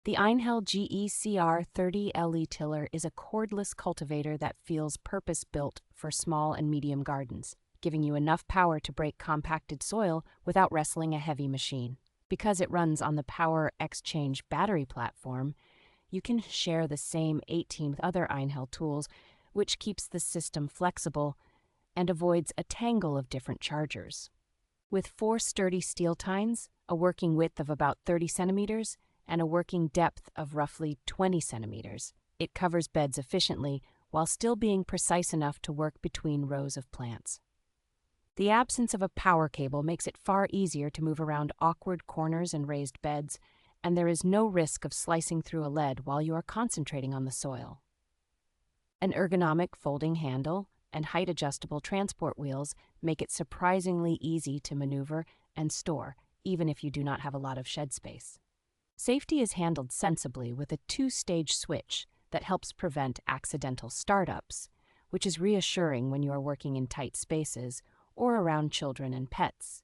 The Einhell GE-CR 30 LE tiller is a cordless cultivator that feels purpose-built for small and medium gardens, giving you enough power to break compacted soil without wrestling a heavy machine. Because it runs on the Power Exchange battery platform, you can share the same 18 other Einhell tools, which keeps the system flexible and avoids a tangle of different chargers. With 4 sturdy steel tines, a working width of about 30 centimeters, and a working depth of roughly 20 centimeters, it covers beds efficiently while still being precise enough to work between rows of plants. The absence of a power cable makes it far easier to move around awkward corners and raised beds, and there is no risk of slicing through a lead while you are concentrating on the soil. An ergonomic folding handle and height-adjustable transport wheels make it surprisingly easy to maneuver and store, even if you do not have a lot of shed space. Safety is handled sensibly with a 2-stage switch that helps prevent accidental startups, which is reassuring when you are working in tight spaces or around children and pets.